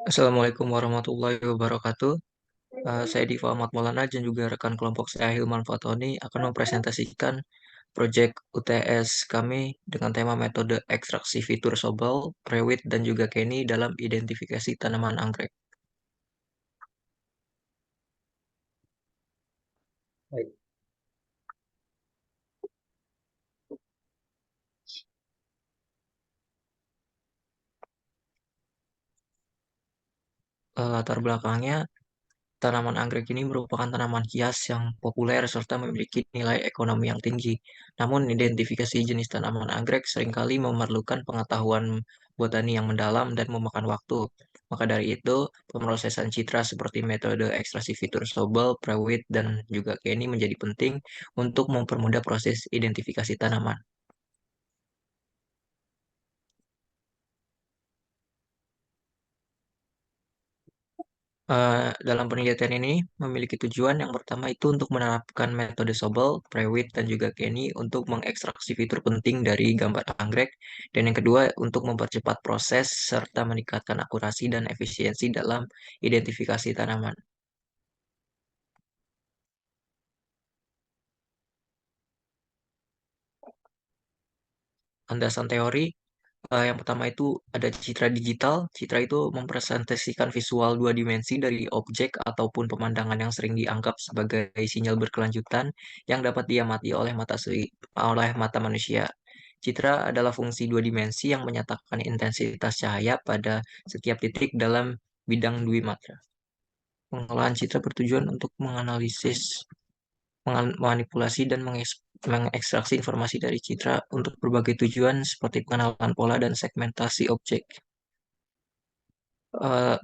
Assalamualaikum warahmatullahi wabarakatuh. Saya Diva Ahmad Maulana dan juga rekan kelompok saya Hilman Fatoni akan mempresentasikan proyek UTS kami dengan tema metode ekstraksi fitur Sobel, Prewit, dan juga Kenny dalam identifikasi tanaman anggrek. Baik. Latar belakangnya, tanaman anggrek ini merupakan tanaman hias yang populer serta memiliki nilai ekonomi yang tinggi. Namun, identifikasi jenis tanaman anggrek seringkali memerlukan pengetahuan botani yang mendalam dan memakan waktu. Maka dari itu, pemrosesan citra seperti metode ekstraksi fitur Sobel, Prewitt, dan juga Kenny menjadi penting untuk mempermudah proses identifikasi tanaman. Dalam penelitian ini memiliki tujuan yang pertama itu untuk menerapkan metode Sobel, Prewitt, dan juga Kenny untuk mengekstraksi fitur penting dari gambar anggrek, dan yang kedua untuk mempercepat proses serta meningkatkan akurasi dan efisiensi dalam identifikasi tanaman. Landasan teori, yang pertama itu ada citra digital. Citra itu mempresentasikan visual dua dimensi dari objek ataupun pemandangan yang sering dianggap sebagai sinyal berkelanjutan yang dapat diamati oleh mata manusia. Citra adalah fungsi dua dimensi yang menyatakan intensitas cahaya pada setiap titik dalam bidang dwimatra. Pengolahan citra bertujuan untuk menganalisis, memanipulasi, dan mengekstraksi informasi dari citra untuk berbagai tujuan seperti pengenalan pola dan segmentasi objek. Eh,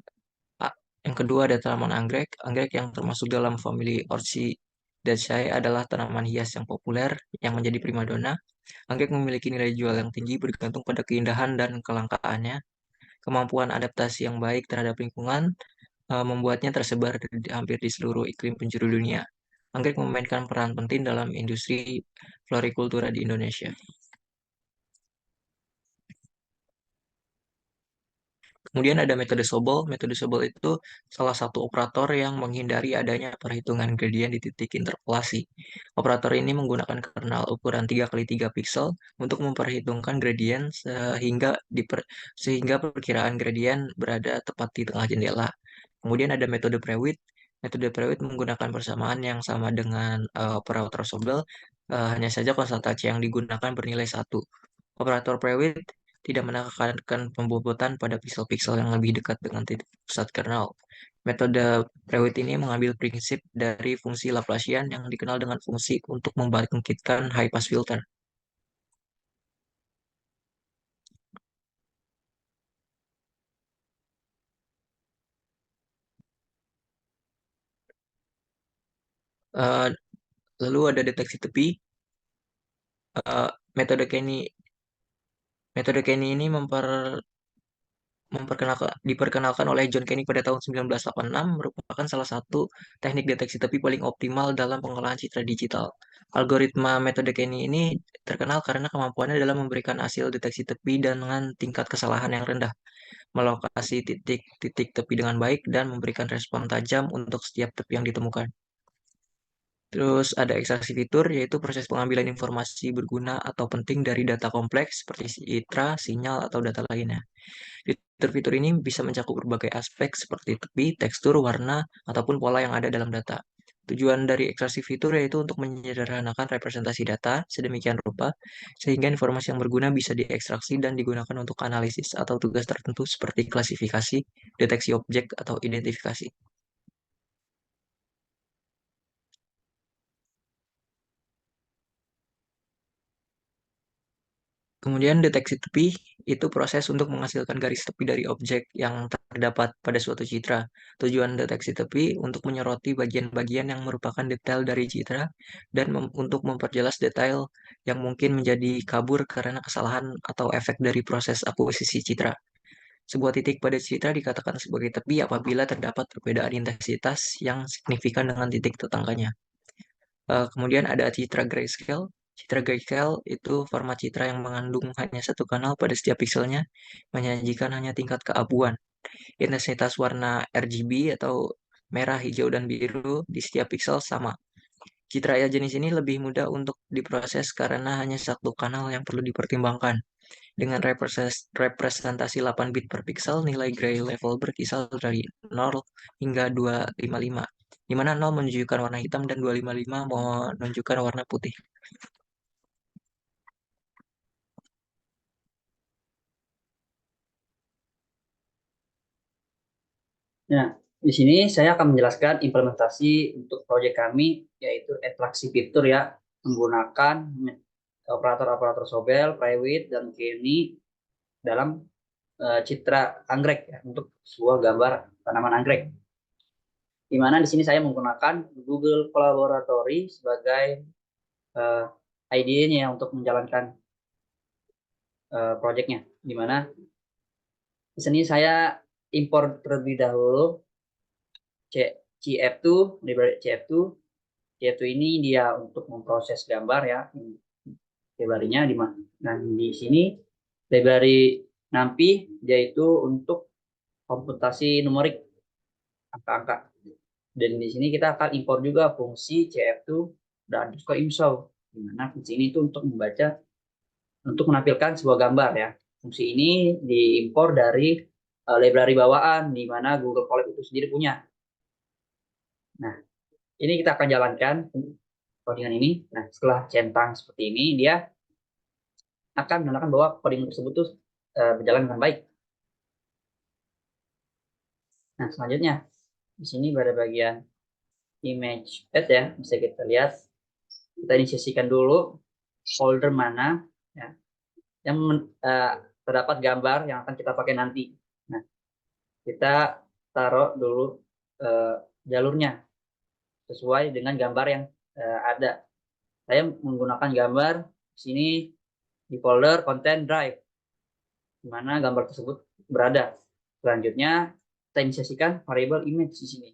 yang kedua ada tanaman anggrek. Anggrek yang termasuk dalam famili Orchidaceae adalah tanaman hias yang populer yang menjadi primadona. Anggrek memiliki nilai jual yang tinggi bergantung pada keindahan dan kelangkaannya. Kemampuan adaptasi yang baik terhadap lingkungan membuatnya tersebar hampir di seluruh iklim penjuru dunia. Anggrek memainkan peran penting dalam industri florikultura di Indonesia. Kemudian ada metode Sobol. Metode Sobol itu salah satu operator yang menghindari adanya perhitungan gradien di titik interpolasi. Operator ini menggunakan kernel ukuran 3 kali 3 piksel untuk memperhitungkan gradien sehingga perkiraan gradien berada tepat di tengah jendela. Kemudian ada metode Prewitt. Metode Prewitt menggunakan persamaan yang sama dengan operator Sobel, hanya saja konstanta C yang digunakan bernilai 1. Operator Prewitt tidak menekankan pembobotan pada piksel-piksel yang lebih dekat dengan titik pusat kernel. Metode Prewitt ini mengambil prinsip dari fungsi Laplacian yang dikenal dengan fungsi untuk membangkitkan high pass filter. Eh, Lalu ada deteksi tepi. Eh, metode Kenny metode Kenny ini diperkenalkan oleh John Kenny pada tahun 1986, merupakan salah satu teknik deteksi tepi paling optimal dalam pengolahan citra digital. Algoritma metode Kenny ini terkenal karena kemampuannya dalam memberikan hasil deteksi tepi dengan tingkat kesalahan yang rendah, melokasi titik-titik tepi dengan baik, dan memberikan respon tajam untuk setiap tepi yang ditemukan. Terus ada ekstraksi fitur, yaitu proses pengambilan informasi berguna atau penting dari data kompleks seperti citra, sinyal, atau data lainnya. Fitur-fitur ini bisa mencakup berbagai aspek seperti tepi, tekstur, warna, ataupun pola yang ada dalam data. Tujuan dari ekstraksi fitur yaitu untuk menyederhanakan representasi data sedemikian rupa sehingga informasi yang berguna bisa diekstraksi dan digunakan untuk analisis atau tugas tertentu seperti klasifikasi, deteksi objek, atau identifikasi. Kemudian deteksi tepi itu proses untuk menghasilkan garis tepi dari objek yang terdapat pada suatu citra. Tujuan deteksi tepi untuk menyoroti bagian-bagian yang merupakan detail dari citra dan untuk memperjelas detail yang mungkin menjadi kabur karena kesalahan atau efek dari proses akuisisi citra. Sebuah titik pada citra dikatakan sebagai tepi apabila terdapat perbedaan intensitas yang signifikan dengan titik tetangganya. Kemudian ada citra grayscale. Citra grayscale itu format citra yang mengandung hanya satu kanal pada setiap pikselnya, menyajikan hanya tingkat keabuan. intensitas warna RGB atau merah, hijau, dan biru di setiap piksel sama. Citra jenis ini lebih mudah untuk diproses karena hanya satu kanal yang perlu dipertimbangkan. Dengan representasi 8 bit per pixel, nilai gray level berkisar dari 0 hingga 255, di mana 0 menunjukkan warna hitam dan 255 menunjukkan warna putih. Nah, di sini saya akan menjelaskan implementasi untuk proyek kami, yaitu atraksi fitur ya, menggunakan operator-operator Sobel, Private, dan Kenny dalam citra anggrek ya, untuk sebuah gambar tanaman anggrek. Di mana di sini saya menggunakan Google Collaboratory sebagai uh, IDE-nya untuk menjalankan proyeknya. Di mana di sini saya impor terlebih dahulu CF2, library CF2. CF2 ini dia untuk memproses gambar ya, library-nya di mana. Nah, di sini library NumPy yaitu untuk komputasi numerik angka-angka. Dan di sini kita akan impor juga fungsi CF2 dan underscore imshow. Di mana fungsi ini itu untuk membaca, untuk menampilkan sebuah gambar ya. Fungsi ini diimpor dari library bawaan di mana Google Colab itu sendiri punya. Nah, ini kita akan jalankan codingan ini. Nah, setelah centang seperti ini, dia akan menandakan bahwa coding tersebut tuh berjalan dengan baik. Nah, selanjutnya di sini pada bagian image pad ya, bisa kita lihat. Kita inisiasikan dulu folder mana ya, yang terdapat gambar yang akan kita pakai nanti. Nah, kita taruh dulu jalurnya sesuai dengan gambar yang ada. Saya menggunakan gambar di sini di folder content drive, di mana gambar tersebut berada. Selanjutnya, kita inisiasikan variable image di sini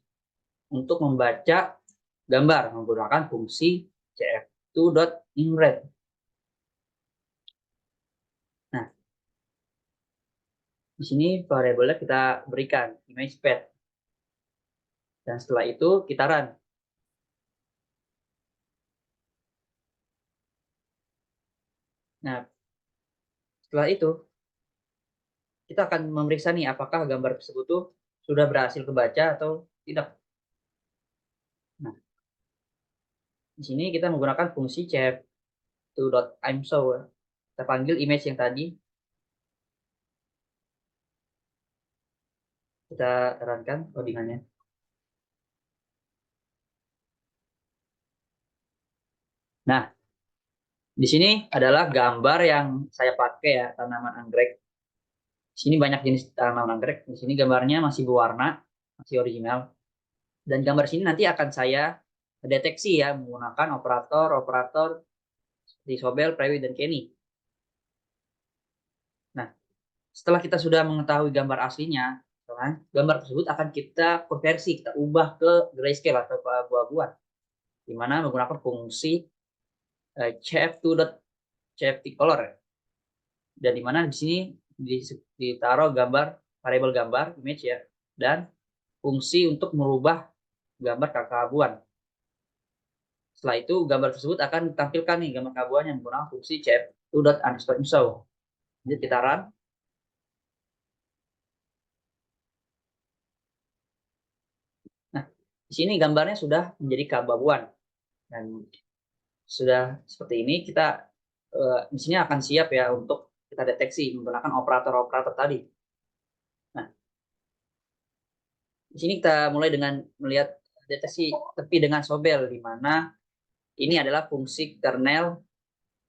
untuk membaca gambar menggunakan fungsi cf2.inRead. Nah, di sini variabelnya kita berikan image path. Dan setelah itu kita run. Nah, setelah itu kita akan memeriksa nih apakah gambar tersebut tuh sudah berhasil kebaca atau tidak. Nah, di sini kita menggunakan fungsi cf2.imshow. Kita panggil image yang tadi. Kita runkan codingannya. Nah, di sini adalah gambar yang saya pakai ya, tanaman anggrek. Di sini banyak jenis tanaman anggrek. Di sini gambarnya masih berwarna, masih original. Dan gambar sini nanti akan saya deteksi ya menggunakan operator-operator seperti Sobel, Private, dan Kenny. Nah, setelah kita sudah mengetahui gambar aslinya, gambar tersebut akan kita konversi, kita ubah ke grayscale atau keabu-abuan, di mana menggunakan fungsi cf2.cft color. Dan di mana di sini ditaruh gambar, variabel gambar, image ya, dan fungsi untuk merubah gambar ke keabuan. Setelah itu gambar tersebut akan ditampilkan nih gambar keabuan yang menggunakan fungsi cf2.underscore-imshow. Jadi kita run. Nah, di sini gambarnya sudah menjadi keabu-abuan dan sudah seperti ini. Kita di sini akan siap ya untuk kita deteksi menggunakan operator-operator tadi. Nah, di sini kita mulai dengan melihat deteksi tepi dengan Sobel, di mana ini adalah fungsi kernel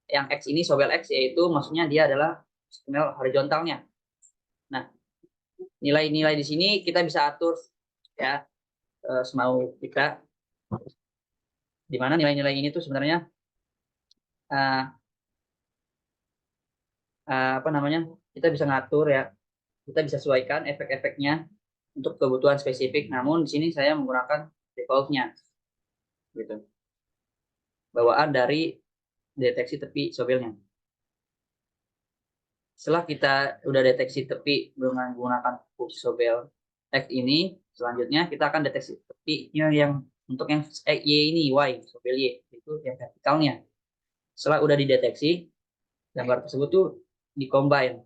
yang X ini Sobel X, yaitu maksudnya dia adalah kernel horizontalnya. Nah, nilai-nilai di sini kita bisa atur ya semau kita, di mana nilai-nilai ini tuh sebenarnya uh, apa namanya, kita bisa ngatur ya, kita bisa sesuaikan efek-efeknya untuk kebutuhan spesifik. Namun di sini saya menggunakan defaultnya gitu, bawaan dari deteksi tepi Sobelnya. setelah kita udah deteksi tepi dengan menggunakan fungsi Sobel X ini, selanjutnya kita akan deteksi tepinya yang untuk yang Y ini, Y, Sobel Y, itu yang vertikalnya. Setelah udah dideteksi, gambar tersebut tuh dikombin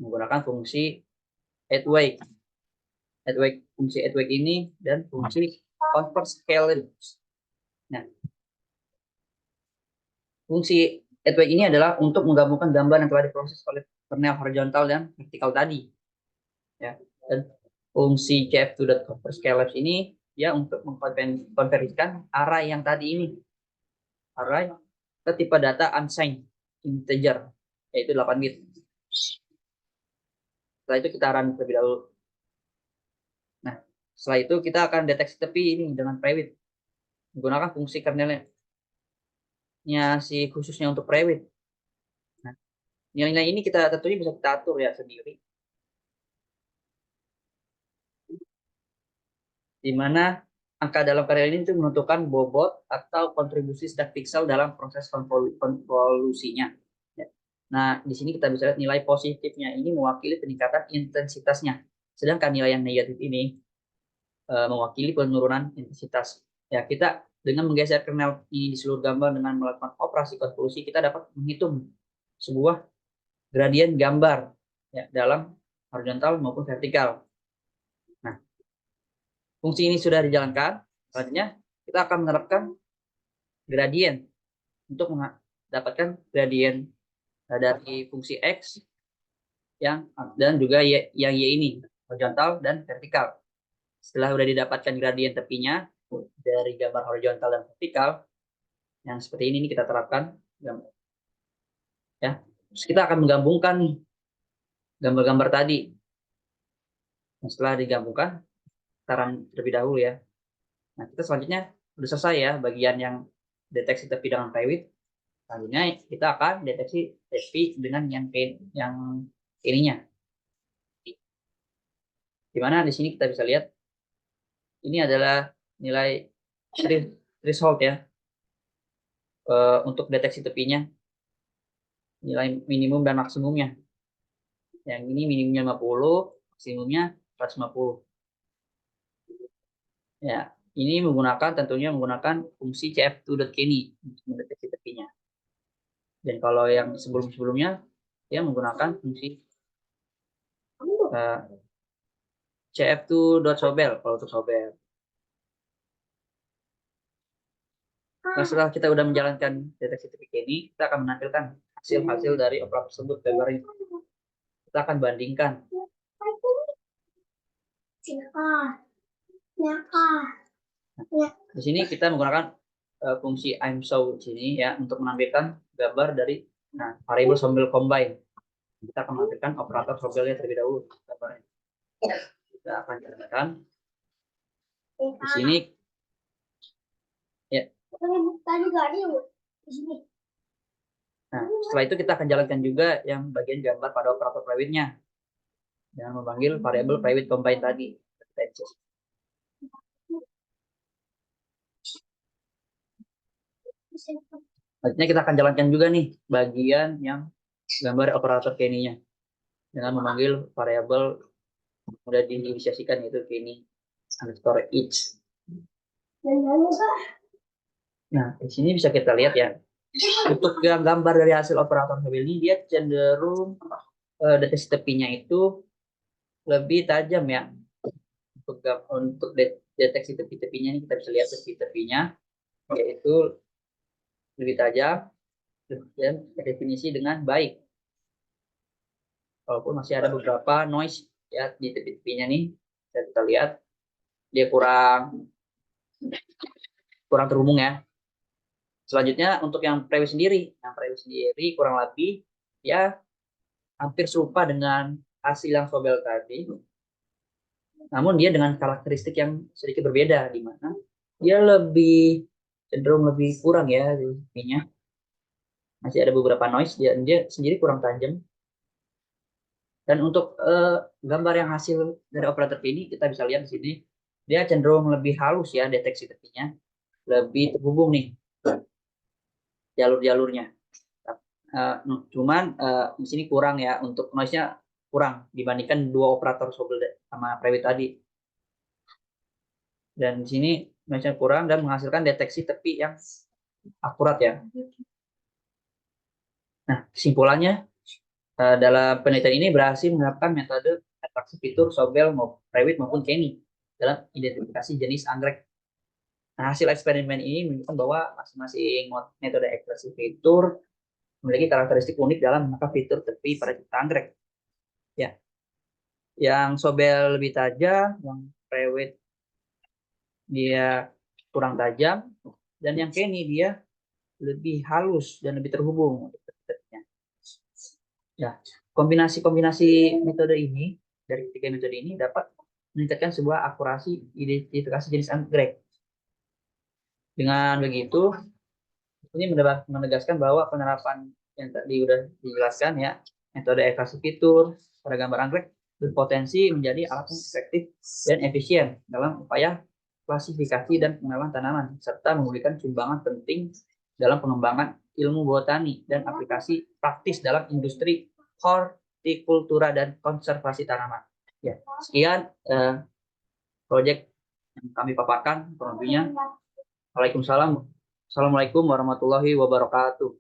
menggunakan fungsi add-wake. Fungsi add-wake ini dan fungsi convert scale. Nah, fungsi add-wake ini adalah untuk menggabungkan gambar yang telah diproses oleh kernel horizontal dan vertikal tadi. Ya. Dan fungsi cf2.convertScalars ini ya untuk mengkonversikan array yang tadi ini, array ke tipe data unsigned integer, yaitu 8 bit. Setelah itu kita run terlebih dahulu. Nah, setelah itu kita akan deteksi tepi ini dengan private menggunakan fungsi kernelnya si khususnya untuk private. Nah, nilai-nilai ini kita tentunya bisa kita atur ya sendiri, di mana angka dalam karya ini itu menentukan bobot atau kontribusi setiap pixel dalam proses konvolusinya. Ya. Nah, di sini kita bisa lihat nilai positifnya ini mewakili peningkatan intensitasnya, sedangkan nilai yang negatif ini mewakili penurunan intensitas. Ya, kita dengan menggeser kernel ini di seluruh gambar dengan melakukan operasi konvolusi, kita dapat menghitung sebuah gradien gambar ya, dalam horizontal maupun vertikal. Nah, fungsi ini sudah dijalankan, selanjutnya kita akan menerapkan gradien untuk mendapatkan gradien dari fungsi X yang dan juga yang Y ini, horizontal dan vertikal. Setelah sudah didapatkan gradien tepinya dari gambar horizontal dan vertikal, yang seperti ini kita terapkan. Ya. Terus kita akan menggabungkan gambar-gambar tadi. Nah, setelah digabungkan, taran terlebih dahulu ya. Nah, kita selanjutnya sudah selesai ya bagian yang deteksi tepi dengan private. Selanjutnya kita akan deteksi tepi dengan yang ininya. Dimana di sini kita bisa lihat ini adalah nilai threshold ya untuk deteksi tepinya, nilai minimum dan maksimumnya. Yang ini minimumnya 50, maksimumnya 150. Ya, ini tentunya menggunakan fungsi cf2.kenny untuk mendeteksi tepinya. Dan kalau yang sebelum-sebelumnya dia menggunakan fungsi cf2.sobel kalau untuk sobel. Nah, setelah kita sudah menjalankan deteksi tepi ini, kita akan menampilkan hasil-hasil dari operator tersebut gambar ini. Kita akan bandingkan. Nah, di sini kita menggunakan fungsi IMShow di sini ya untuk menampilkan gambar dari variable Sobel combine. Kita akan menampilkan operator Sobelnya terlebih dahulu gambarnya. Kita akan jalankan di sini ya. Nah, setelah itu kita akan jalankan juga yang bagian gambar pada operator private-nya dengan memanggil variable private combine tadi. Selanjutnya kita akan jalankan juga nih bagian yang gambar operator Kenny-nya dengan memanggil variabel sudah diinisiasikan yaitu Kenny underscore each. Nah, di sini bisa kita lihat ya, untuk yang gambar dari hasil operator Sobel ini dia cenderung deteksi tepinya itu lebih tajam ya. Untuk deteksi tepi-tepinya ini kita bisa lihat tepi-tepinya yaitu lebih tajam dan terdefinisi dengan baik. Walaupun masih ada beberapa noise ya di tepi-tepinya nih, kita lihat dia kurang terhubung ya. Selanjutnya untuk yang private sendiri, kurang lebih ya hampir serupa dengan hasil yang Sobel tadi. Namun dia dengan karakteristik yang sedikit berbeda, di mana dia cenderung lebih kurang ya tepinya. Masih ada beberapa noise, dia sendiri kurang tajam. Dan untuk gambar yang hasil dari operator ini kita bisa lihat di sini dia cenderung lebih halus ya deteksi tepinya, lebih terhubung nih jalur-jalurnya. Cuman di sini kurang ya, untuk noise-nya kurang dibandingkan dua operator Sobel sama Prewit tadi. Dan di sini noise-nya kurang dan menghasilkan deteksi tepi yang akurat ya. Nah, kesimpulannya dalam penelitian ini berhasil menerapkan metode atraksi fitur Sobel, Prewit maupun Kenny dalam identifikasi jenis anggrek. Nah, hasil eksperimen ini menunjukkan bahwa masing-masing metode ekstraksi fitur memiliki karakteristik unik dalam menangkap fitur tepi pada cipta anggrek. Ya, yang Sobel lebih tajam, yang Prewit dia kurang tajam, dan yang Kenny dia lebih halus dan lebih terhubung. Ya, kombinasi-kombinasi metode ini dari ketiga metode ini dapat meningkatkan sebuah akurasi identifikasi jenis anggrek. Dengan begitu, ini menegaskan bahwa penerapan yang tadi sudah dijelaskan ya, metode ekstraksi fitur pada gambar anggrek berpotensi menjadi alat yang efektif dan efisien dalam upaya klasifikasi dan pengenalan tanaman, serta memberikan sumbangan penting dalam pengembangan ilmu botani dan aplikasi praktis dalam industri hortikultura dan konservasi tanaman. Ya, sekian proyek yang kami paparkan lebihnya. Waalaikumsalam. Assalamualaikum warahmatullahi wabarakatuh.